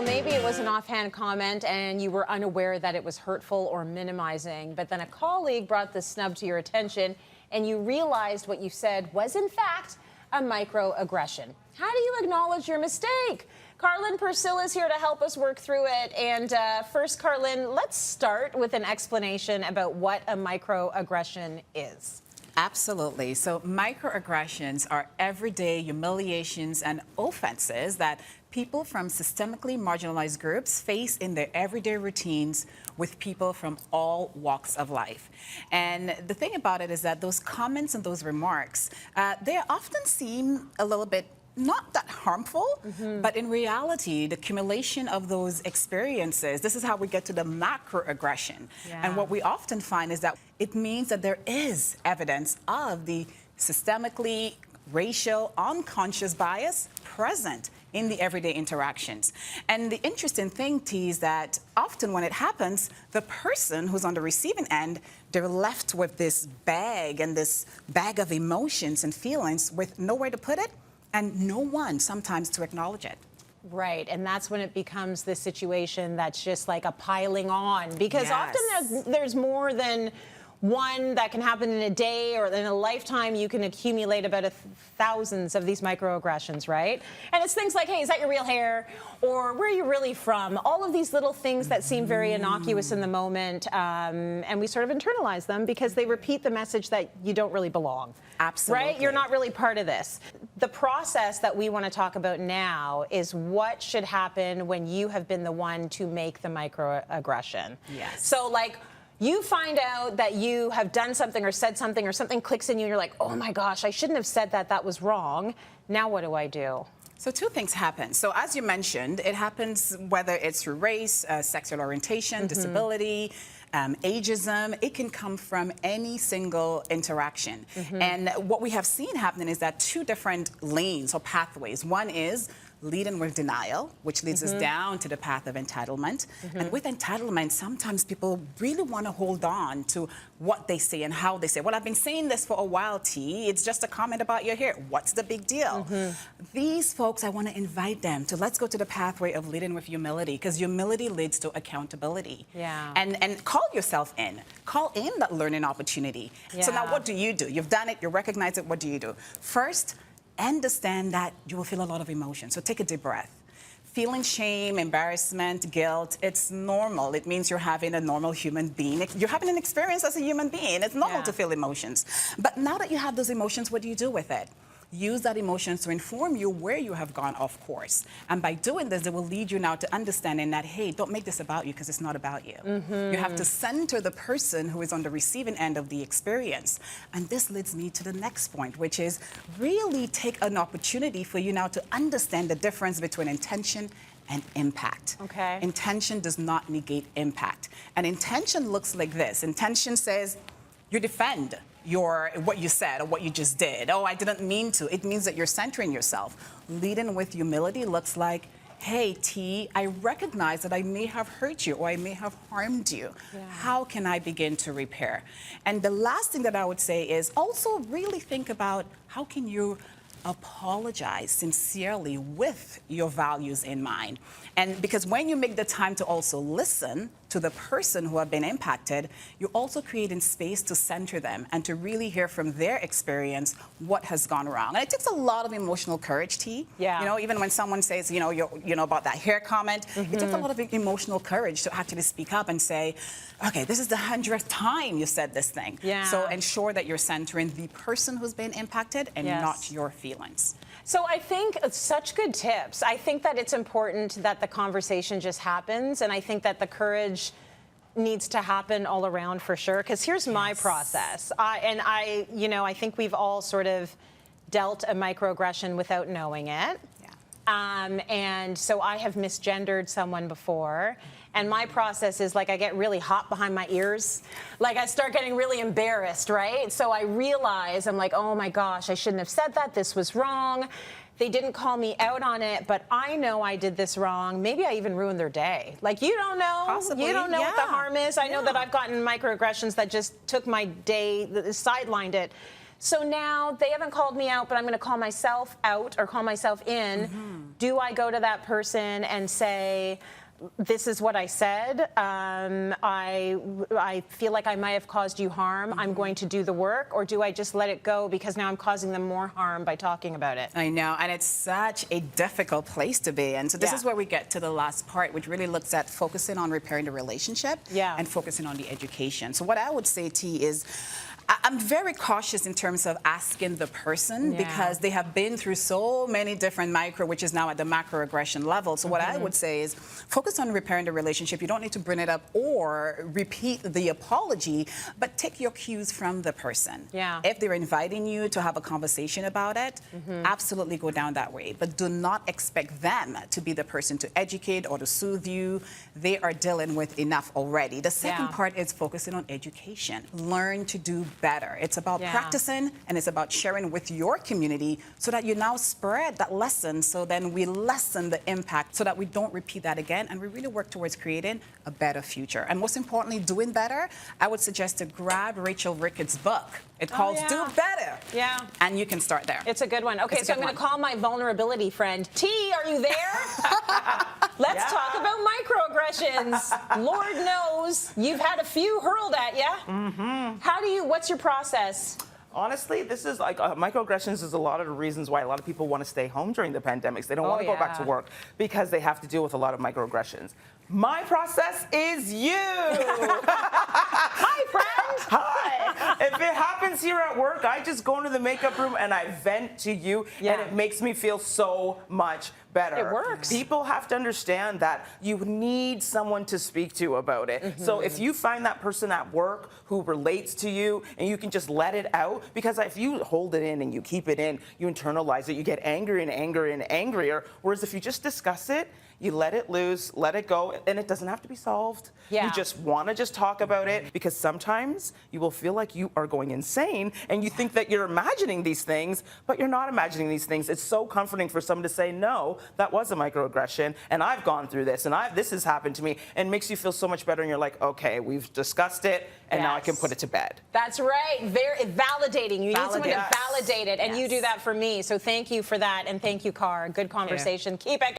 maybe it was an offhand comment and you were unaware that it was hurtful or minimizing, but then a colleague brought the snub to your attention and you realized what you said was in fact a microaggression. How do you acknowledge your mistake? Karyln Percil is here to help us work through it. And first, Karyln, let's start with an explanation about what a microaggression is. Absolutely. So microaggressions are everyday humiliations and offenses that people from systemically marginalized groups face in their everyday routines with people from all walks of life. And the thing about it is that those comments and those remarks, they often seem a little bit not that harmful, but in reality, the accumulation of those experiences, this is how we get to the macroaggression. Yeah. And what we often find is that it means that there is evidence of the systemically racial, unconscious bias present in the everyday interactions. And the interesting thing, T, is that often when it happens, the person who's on the receiving end, they're left with this bag of emotions and feelings with nowhere to put it, and no one sometimes to acknowledge it. Right, and that's when it becomes this situation that's just like a piling on, because often there's more than one that can happen in a day or in a lifetime. You can accumulate about thousands of these microaggressions, right? And it's things like, hey, is that your real hair? Or where are you really from? All of these little things that seem very innocuous in the moment, and we sort of internalize them because they repeat the message that you don't really belong. Absolutely. Right? You're not really part of this. The process that we want to talk about now is what should happen when you have been the one to make the microaggression. Yes. So, like, you find out that you have done something or said something or something clicks in you and you're like, oh my gosh, I shouldn't have said that. That was wrong. Now what do I do? So two things happen. So as you mentioned, it happens whether it's through race, sexual orientation, disability, ageism. It can come from any single interaction. And what we have seen happening is that two different lanes or pathways. One is leading with denial, which leads us down to the path of entitlement. And with entitlement, sometimes people really want to hold on to what they say and how they say. Well, I've been saying this for a while, T. It's just a comment about your hair. What's the big deal? These folks, I want to invite them to let's go to the pathway of leading with humility, because humility leads to accountability. Yeah. And call yourself in. Call in that learning opportunity. So now what do? You've done it, you recognize it, what do you do? First, understand that you will feel a lot of emotion. So take a deep breath. Feeling shame, embarrassment, guilt, it's normal. It means you're having a normal human being. You're having an experience as a human being. It's normal to feel emotions. But now that you have those emotions, what do you do with it? Use that emotions to inform you where you have gone off course. And by doing this, it will lead you now to understanding that, hey, don't make this about you because it's not about you. You have to center the person who is on the receiving end of the experience. And this leads me to the next point, which is really take an opportunity for you now to understand the difference between intention and impact. Okay. Intention does not negate impact. And intention looks like this. Intention says you defend what you said or what you just did. Oh, I didn't mean to. It means that you're centering yourself. Leading with humility looks like, hey, T, I recognize that I may have hurt you or I may have harmed you. How can I begin to repair? And the last thing that I would say is also really think about how can you apologize sincerely with your values in mind. And because when you make the time to also listen to the person who have been impacted, you're also creating space to center them and to really hear from their experience what has gone wrong. And it takes a lot of emotional courage, T. Yeah. You know, even when someone says, you know, about that hair comment, it takes a lot of emotional courage to actually speak up and say, okay, this is the 100th time you said this thing. Yeah. So ensure that you're centering the person who's been impacted and not your feelings. So I think such good tips. I think that it's important that the conversation just happens, and I think that the courage needs to happen all around for sure. Because here's my process. I think we've all sort of dealt a microaggression without knowing it. And so I have misgendered someone before. And my process is like I get really hot behind my ears. Like I start getting really embarrassed, right? So I realize, I'm like, oh my gosh, I shouldn't have said that. This was wrong. They didn't call me out on it, but I know I did this wrong. Maybe I even ruined their day. Like, you don't know. Possibly, you don't know what the harm is. I know that I've gotten microaggressions that just took my day, sidelined it. So now they haven't called me out, but I'm going to call myself out or call myself in. Do I go to that person and say, this is what I said. I feel like I might have caused you harm. I'm going to do the work. Or do I just let it go because now I'm causing them more harm by talking about it? I know, and it's such a difficult place to be in. So this Yeah. is where we get to the last part, which really looks at focusing on repairing the relationship and focusing on the education. So what I would say, T, is I'm very cautious in terms of asking the person because they have been through so many different which is now at the macroaggression level. So what I would say is focus on repairing the relationship. You don't need to bring it up or repeat the apology, but take your cues from the person. Yeah. If they're inviting you to have a conversation about it, absolutely go down that way. But do not expect them to be the person to educate or to soothe you. They are dealing with enough already. The second part is focusing on education. Learn to do better. It's about practicing, and it's about sharing with your community so that you now spread that lesson, so then we lessen the impact so that we don't repeat that again, and we really work towards creating a better future. And most importantly, doing better, I would suggest to grab Rachel Ricketts' book. It calls Do Better. Yeah. And you can start there. It's a good one. Okay, so I'm going to call my vulnerability friend. T, are you there? Let's talk about microaggressions. Lord knows you've had a few hurled at you. What's your process? Honestly, this is like microaggressions is a lot of the reasons why a lot of people want to stay home during the pandemics. They don't want to go back to work because they have to deal with a lot of microaggressions. My process is you. Hi, friend. Hi. If it happens here at work, I just go into the makeup room and I vent to you, and it makes me feel so much better. It works. People have to understand that you need someone to speak to about it. So if you find that person at work who relates to you and you can just let it out, because if you hold it in and you keep it in, you internalize it, you get angrier and angrier and angrier. Whereas if you just discuss it, you let it loose, let it go, and it doesn't have to be solved. You just want to just talk about it, because sometimes you will feel like you are going insane and you think that you're imagining these things, but you're not imagining these things. It's so comforting for someone to say, no, that was a microaggression, and I've gone through this, and this has happened to me, and makes you feel so much better, and you're like, okay, we've discussed it, and now I can put it to bed. That's right. Very validating. You need someone to validate it, and you do that for me. So thank you for that, and thank you, Car. Good conversation. Keep it